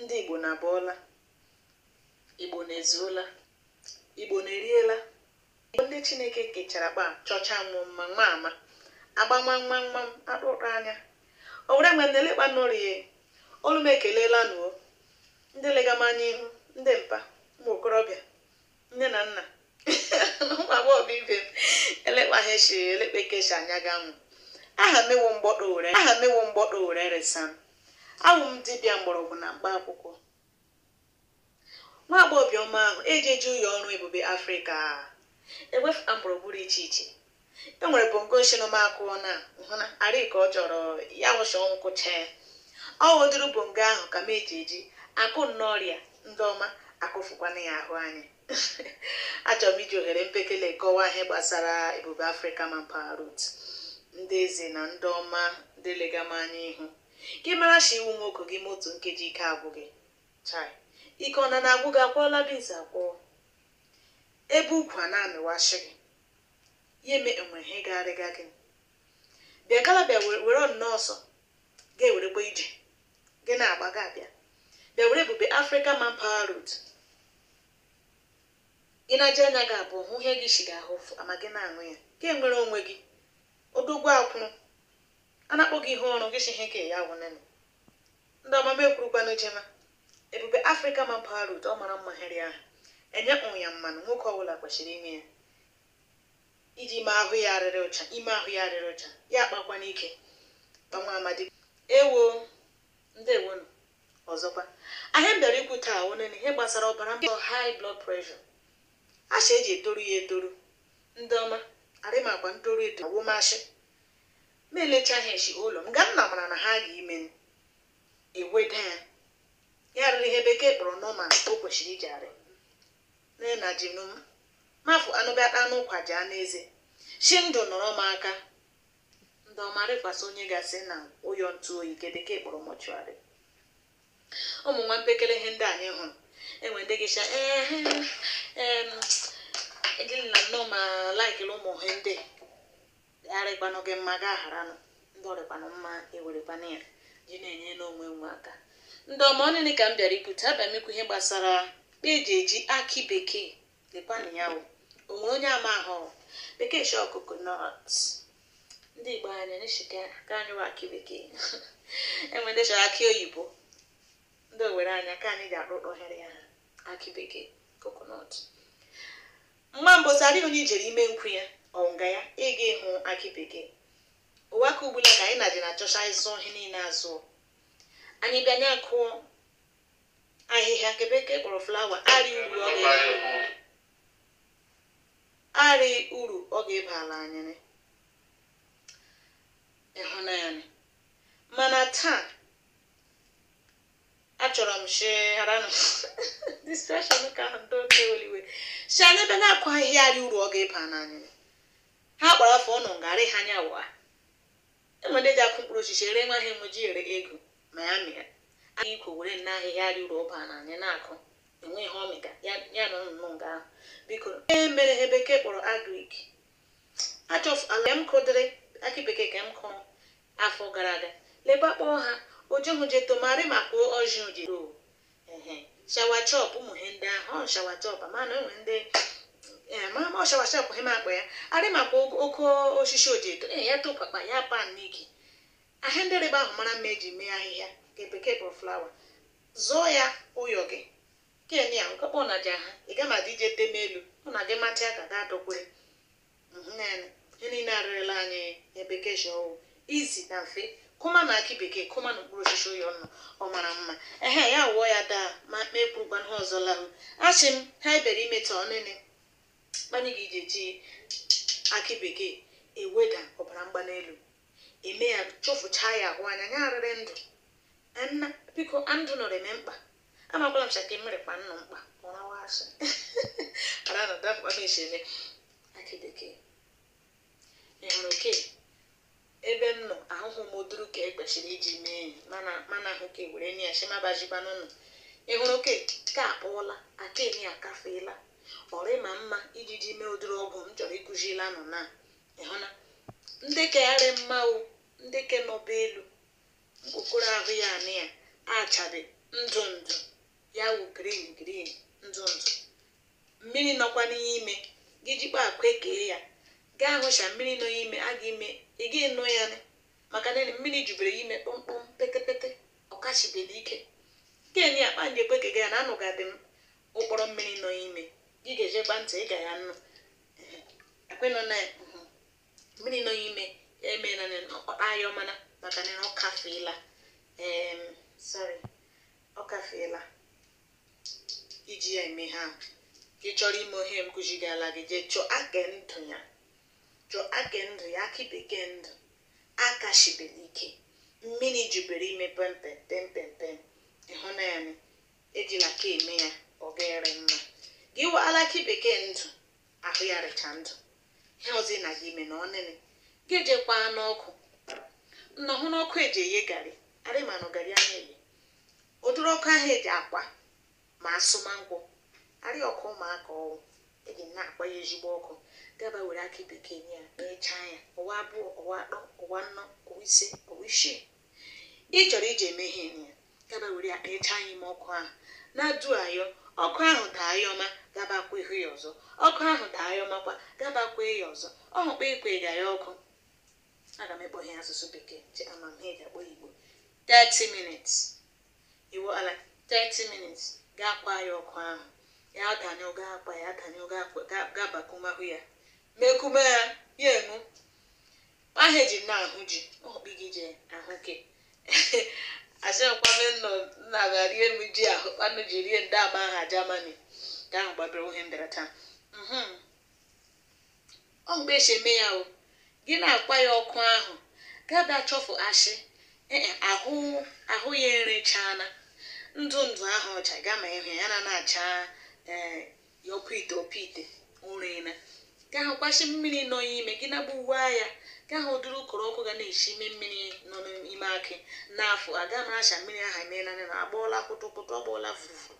ndị Igbo na-abọọla, Igbo na-ezuola, Igbo na-eriela, Igbo ndị Chineke kechara kpa chọcha mụ mma nwa ama agba nwa akpụkpọ anya o were nwe na-elekpa n'orie olu m ekelela nuo ndị legamanya ihu ndị mpa ụmụ okorobịa nne na nna ụmụ agbọghọ ibe m elekpaheshi elekpekeshi anya ganwụ aha mewo mgbọdọ were resam awụ m dibịa mgbọrọgwụ na mkpa akwụkwọ nwa agbọghọ ọma ahụ ejeji ụyọ ọrụ ebube Afrịka ewefu mgbọrọgburu iche iche enwere bongo shinomakụ na hụna arịka ọ chọrọ ya wụsha ọnwụkụcha ọ woduru bongo ahụ ka m eji akụ n'ọrịa ndị ọma akụfukwana ya ahụ anyị achọrọ m iji ohere mpekele kọwaa ihe gbasara ebube Afrịka Manpower Route ndị eze na ndị ọma ndị legamanya ihu gị mara shi iwu nwoke gị moto nkeji ike agwụghị chai ike ọ na-agwụ gị akwọọla biza akwụọ ebe ugwu a na-amịwashi gị ya eme enwe ihe ga-arịga gị bịa kalabịa were nnọọ ọsọ ga-ewerekwa ije gị na-agba gị abịa bịa were ebube Africa Manpower Route gị na-aje anya gị abụọ hụ ihe gị shi ga-ahụ ama gị na-aṅụ ya ka enwere onwe gị odogwu akwụrụ a na-akpọ gị ihe ọrụ gị shi ihe ka ya wụ nene ndị ọmama ekwurukwana jema ebube Africa Manpower Route ọ mara mma heri ahụ enye ya mmanụ nwoke ọbụla kwesịrị ime ya iji ime ahụ ya arịrị ụcha ya akpakwa n'ike gbanwa amadi ewo ndewonu ọzọkwa ahịa mbịara ikwu taa onene ihe gbasara ọbara mgbọ high blood pressure asha eji etoru ya etoru ndị ọma arịmakwa ntoru eto ọwụmashi ma elechaghị echi ụlọ m ga nna mara na ha ga-ime eweda ya rịrị ihe bekee kpọrọ nọma o kwesịrị iji arị na jinum mafụ anụbịa anụ ụkwa ji anụ eze shi ndụ nọrọ m aka ndị ọmarịkwasị onye gasị na ụyọ ntụ oyi nke bekee kpọrọ mọchụarị ụmụ nwa mpekele ihe ndị anyị hụrụ enwe ndị gịcha ejili na nnọọ ma laikiri ụmụ he ndị arịkwanụ gị mma ga agharanụ ndị ọrịkwanụ mma ewerekwana ya ji na-enye n'onwe nwe aka ndị ọma ọnịnị ka m bịara ikwute abịa m ikwu ihe gbasara eji akị bekee lekwanụ ya o nwere onye ama ahụ bekee shi ọkụkụ nọt ndị Igbo anya n'eshika ka anyị wa akị bekee enwe ndị chọrọ akị oyibo ndị owere anya ka anyị ji akpụkpọ here ya akị bekee kokonọt mgba mbọsarị onye ijere ime nkwu ya ọnga ya ịga ịhụ akị bekee ụwa ka ugbula ka anyị na-ji na-achọcha ịzụ ihe niile azụ anyị bịanye akụọ ahịhịa nke bekee kpọrọ flawa arị uru ọ ga-ebala anyị ịhụnanya mana taa achọrọ m shiharanụ distraction ka ndeweliwe shi anyị ebe na-akụ ahịhịa arị uru ọ ga-eba n'anya ha kpara afọ ọnụ ngarị ha anya wa enwe ndị ji akụ mkpụrụ osisi ere nwa ha emoji ere ego ma ya mịa anyị ikwu were nna ahịhịa arị uru ọba n'anya na-akụ enweghị ihe ọmịga ya nọ nnụnụ nga ahụ biko ihe mere ihe bekee kpọrọ agrik achọf ala m kụdịrị akị bekee ka m kụrụ afọ gara aga leba kpọọ ha ojehu je tomarị maka ọjị ojero shawa chọp ụmụ ihe ndị ahụ ọ shawa chọp mana enwe ndị ma ọ shawa chọp he makpọ ya arị maka oke osisi ojeto ya tụpakpa ya pan n'ike ahịa ndị rịba ahụ mara mma eji mee ahịhịa nke bekee kpọrọ flawa zụọ ya ụyọ gị ken ya nkọkpọ na ja ha ị ga ma dije teme elu mụ na gị matịa ka ga adọkwere ihe niile arịrịla anyị ebekee shi ọwụ izi na mfe kụma na akị bekee kụma na mkpụrụ osisi ụyọ nọ ọ mara mma ya wụọ ya daa ma mekpurugbanha ọzọ lahụ achị m ha ebere imeta ọnịnị manye gị ije ji akị bekee eweda ọbara mgbanelu eme ya chụfụcha ya ahụ anya nya arịrị ndụ nna biko ndụ nọrọ eme mkpa amakwala m shaka mmerịkpa nnụ mkpa ọrawasị ara na dafụkpamesheme akị bekee ịhụrụ oke ebe m nọ ahụhụ m oduru ka ekwesịrị iji mee mana ahụ ka were nye ya shimabajikwanụnụ ịhụrụ oke ka akpọọla akeni akafeela ọrị ma mma iji ji mee ụdịrị ọgwụ m chọrọ ịkụzila nọ na ịhụna ndị ke yarị mma o ndị ke nọba elu okpokoro ahụ ya anị ya achabe ndụ ndụ ya wụ green green ndụ ndụ. Mmiri nọkwa n'ime gị jikwa akwa ekee ya gaa hụcha mmiri nọ ime a ga-ime ị ga nụ ya maka na mmiri jubere ime kpọmkpọm pekepeke ọkachibere ike kenye akpa nje ekwe kega ya na anụgadị m ụkpọrọ mmiri nọ ime gị ga-ejekwa ntị ị ga ya nụ akwenọ na mmiri nọ ime eme na ọkpa ya ọmana maka na ọ kafeela ọ kafeela iji ya eme ha ị chọrọ ime ohe m kụzigala gị jee chọọ ake ndụ ya akị bekee ndụ akashibere ike mmiri jubere ime pempem ịhụnanya ejila ka eme ya ọ ga-ere mma gị waala akị bekee ndụ ahụ ya rịcha ndụ ihe ọzọ na gị ime na ọnịnị gị ejekwa n'ọkụ nnọhụ n'ọkụ eji eye garị arịmanụ garị anya eye ụdịrị ọkụ ahụ eji akwa ma asụmankwụ arị ọkụ ụmụaka ọwụ eji na-akpa ya ezigbo ọkụ gaba were akị bekee ya na-echa ya ọwa abụọ ọwa atọ ọwa anọ ọwa ise ọwa isii ị chọrọ iji eme ihe ya gaba were ya na-echa ya ime ọkụ ahụ na-adụ ayọ ọkụ ahụ daa ya ọma gaba kwa ihu ya ọzọ ọkụ ahụ daa ya ọmakwa gaba kwa ya ọzọ ọhụkpa ikwe ga ya ọkụ aga m ekpọ ihe asụsụ bekee ji amamihe ji akpọ igbo 30 minutes iwu ala 30 minutes ga-akwa ya ọkụ ahụ ya danye oge akpa ya danye oge gabakumahụ ya mekume ya enu ahụ eji na-ahụ ji ọkpị gị je ahụ ke asịkwame nna rie m ji ahụ anụ ji rie ndị ama aha Germany ga ahụ gbabere ohe mbịara taa ọ mgbe echi eme ya o gị na-akwa ya ọkụ ahụ gaba chọfụ ashị ahụ ya erechana ndụ ndụ ahụ ọcha gama ịhụ ya na-acha ya ọpụ ite ụrena ka ahụ kwashi mmiri nọ ime gị na-agba uwe ya ka ahụ ụdịrị ụkọrọ ọkụ ga na-esi ime mmiri nọ n'ime akị n'afọ aga m acha mmiri aha emeela na agbọọla pụtụpụtụ ọgbọọla fufu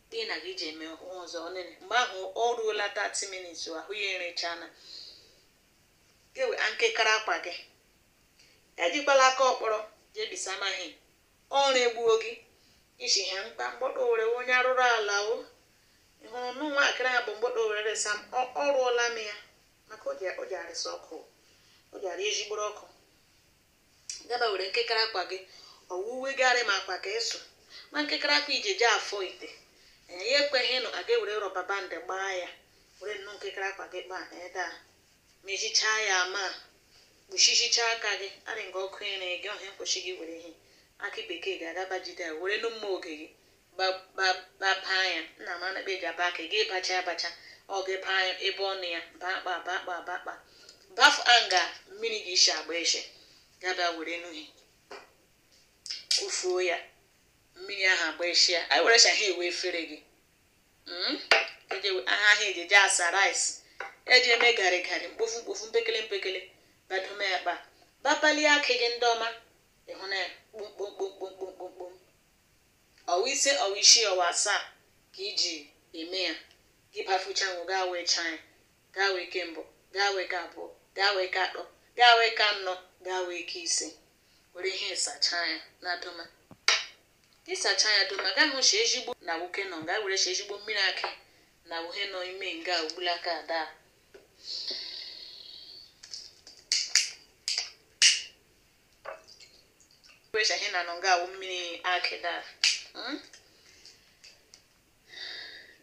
dị na gị ji eme ọzọ ọnene mgbe ahụ ọ ruola 30 minutes ahụ ya erechana gewe nkekara akwa gị ejikwala aka ọkpọrọ jee bisamaghị ọrụ egbuo gị isi ha mkpa mgbọdọ were onye arụrụ ala o ịhụrụ nụ nwaakịrị a bụ mgbọdọ were resa m ọ rụọla m ya maka o ji arịsa ọkụ o ji arị ejigboro ọkụ gaba were nkekara akwa gị ọwuwe garị ma akwa ka eso ma nkekara akwa ije je afọ ite ya ekweghị nụ aga were rọba bandị gbaa ya were nnụ nkekara akwa gị kpaa ede a mechichaa ya ama kpuchichichaa aka gị arị nga ọkụ ya na-ege ọha mkpochi gị were ihe akị bekee ga-agaba jide ya were n'ụmụ oge gị bapaa ya nna m anakpa eji aba aka gị bacha abacha ọ gị paa ya ebe ọnụ ya bakpa bafụ anga mmiri gị isi agba eshe gaba were n'uhi kwufuo ya mmiri ahụ agba eshi ya anyị were shaha ewe efere gị aha ahụ ejeje asa rice eji eme garị mkpofu mpekele badome ya kpa bapalie akị gị ndị ọma ịhụ na ya kpomkpomkpomkpomkpom ọwa ise ọwa isii ọwa asaa ka iji eme ya gị bafucha nwụ gaa wee chaa ya gaa wee ke mbụ gaa wee ke abụọ gaa wee ke atọ gaa wee ke anọ gaa wee ke ise were ihe sachaa ya na doma ịsacha ya doma gaa hụ shi ezigbo na nwoke nọ gaa were shi ezigbo mmiri akị na uhe nọ ime nga ugbulaka ada shahi na nọ nga mmiri akị da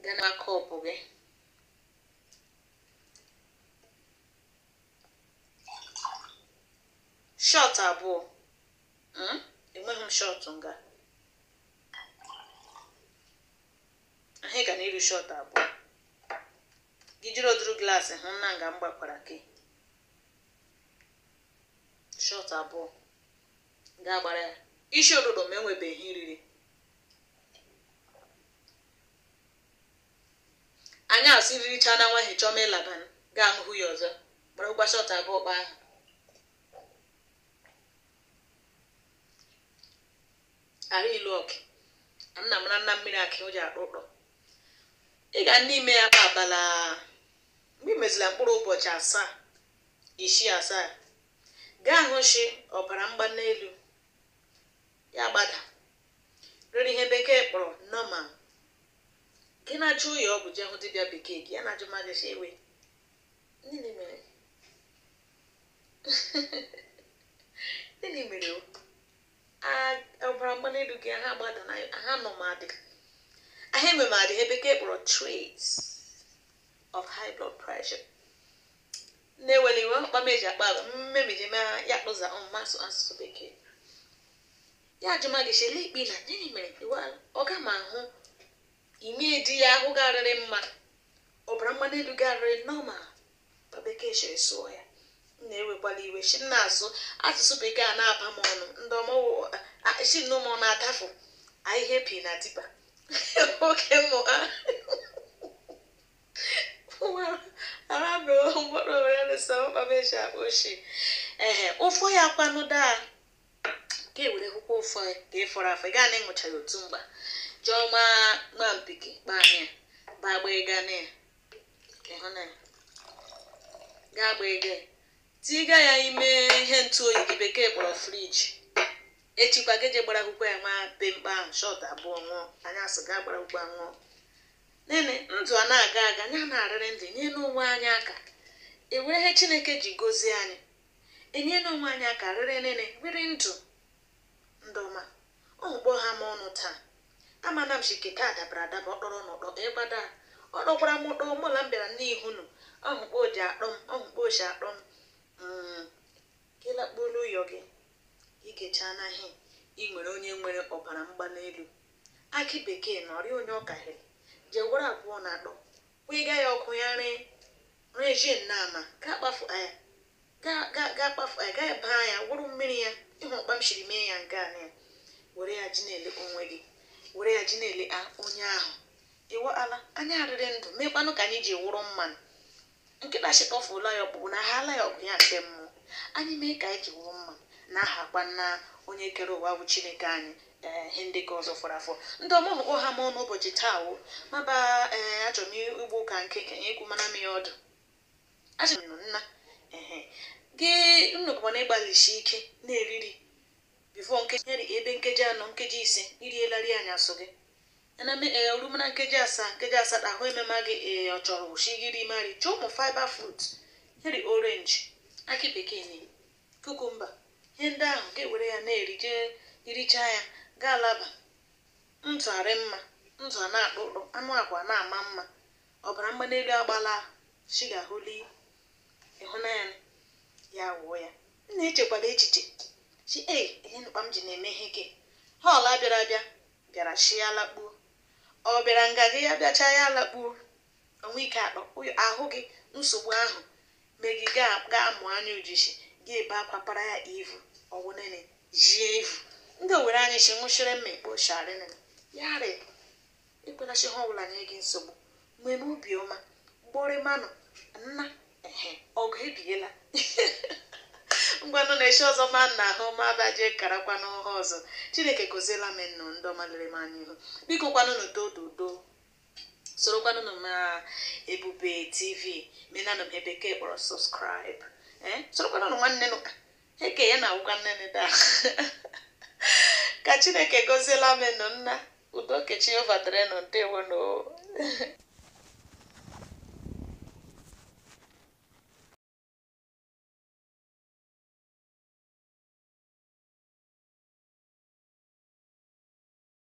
gana kọpụ gị shọt abụọ enweghị m shọt nga ahụ ga na-eru shọt abụọ gị jiri oduru glaasị hụ na nga m gbakwara gị shọt abụọ ga-agbara ya isi ododo ma enwebeghị iriri anya asị riricha na nwa hichọma ịlaban ga-ahụhụ ya ọzọ gbara ụgwa shọt abụọ kpa ahụ ara ilu ọkị nna m na mmiri akị o ji akpụ ụtọ ị ga n'ime ya kpa abala mgbe imezila mkpụrụ ụbọchị 7 gaa hụ shi ọbara mgbanelu ya gbada rere ihe bekee kpọrọ normal gị na-ajụ ya ọgwụ je hụ dibịa bekee gị ya na-ajụ mmadụ si ewe nini mere nini mere ọbara mgbali elu gị ha gbada na ha nọ madị aha enwe madị ihe bekee kpọrọ traits of high blood pressure na-eweliwe ọkpameji akpa mmemiji ma ya kpụza ọmasụ asụsụ bekee ya ajụma gị shele ikpe na nini mere ọ ga ma ahụ ime di ya ahụ garịrị mma ọbara mgbali elu garịrị normal ka bekee shiri sụọ ya na-ewekwala iwe shi na-asụ asụsụ bekee a na-aba m ọnụ ndị ọmọwụ shi n'ụmụ na-atafụ ihe pi na tipa oke mụ ụfọ ya kwanụ daa ka ewere hụkwa ụfọ ya ka ị fọrọ afọ ị gaa na ịṅụcha ya otu mgba jụọ ma mpiki kpamịa gbagba ịga na ya ịhụnanya ga-agba ego tiga ya ime ihe ntụ oyi gị bekee kpọrọ friji echikwa geje gbara akwụkwọ ya nwa pemkpa ahụ shọt abụọ nwụọ anya asị ga gbara akwụkwọ nwụọ nene ndụ a na-aga aga anya na-arịrị ndụ enye n'onwe anyị aka ewere ihe Chineke ji gozie anyị enye n'onwe anyị aka rịrị nene rịrị ndụ ndụma ọhụkpọ ha m ọnụ taa amana m shiketa adabara adaba ọkpọrọ n'ụdọ ịgbada ọ dọkwara m ụdọ mụla m bịara n'ihunu ọhụkpọ oji akpọ m ọhụkpọ oji akpọ m kelakpolu ụyọ gị igecha anaghị ị nwere onye nwere ọbara mgbali elu akị bekee na ọrịa onye ọkahịrị je gwara abụọ na atọ kwịga ya ọkụ ya rejin na ama ga-akpafu anya ga-akpafu anya ga-eba anya wụrụ mmiri ya ịhụ ọkpa m shiri mee ya nke a na ya were ya ji na-ele onwe gị were ya ji na-ele onye ahụ iwe ala anya arịrị ndụ mekwanụ ka anyị ji wụrụ mmanụ nkịta shikọfụla ya ọkpụkpụ na ha ala ya ọgụ ya nke mmụọ anyị mee ka anyị ji wụrụ mmanụ na aha kwa na onye kere ụwa bụ Chineke anyị ihe ndị ka ọzọ fọrọ afọ ndị ọmụmụ ha m ọnụ ụbọchị taa wụ maba achọrọ m igbo ụka nke ekwu mana m ya ọdụ achọrọ m nna gị nnukwu na ịgbalịsi ike na-eriri bifo ebe nkeji anọ nkeji ise irielari anya asụ gị orumana nkeji asaa ahụ emema gị ọ chọrọ shigiri mari chọọ ụmụ fiber fruit heri orange akị bekee na kukumba ihe ndị ahụ ga-ewere ya na-erije iricha ya ga-alaba ntụ arị mma ntụ a na-akpụ ụtọ anụ agwa na-ama mma ọbara mgbali elu agbala shiga holi ịhụnanya ya wụọ ya na-echekwala echiche chi ihe nụkpa m ji na-eme ihe gị họọla bịara shi ya lakpuo ọ bịara ngaji ya bịacha ya lakpuo onwe ike akpọ ahụ gị nsogbu ahụ megi ga-amụ anya ujishi ga-ebe akwa para ya ivu ọwụnene jie ivu ndị owere anyị shi nwụchiri mma ikpo sharịn yarị ikwelachi ha ọbụla nye gị nsogbu mgbe n'obi ọma gbọrịmanụ nna ọgụ ebiela ngwanụ na-echi ọzọ ma nna ahụ ma abaje karakwa n'ọha ọzọ Chineke goziela m nnụ ndị ọma lere m anya ihu biko kwanụnụ dododo sorokwanụnụ ma Ebube TV menanụ m bekee kpọrọ subscribe sorokwanụnụ nwanne nụ eke ya na awụkwa nnene da ka Chineke goziela m nnụ nna udo kechi ovadrenụ ndewo no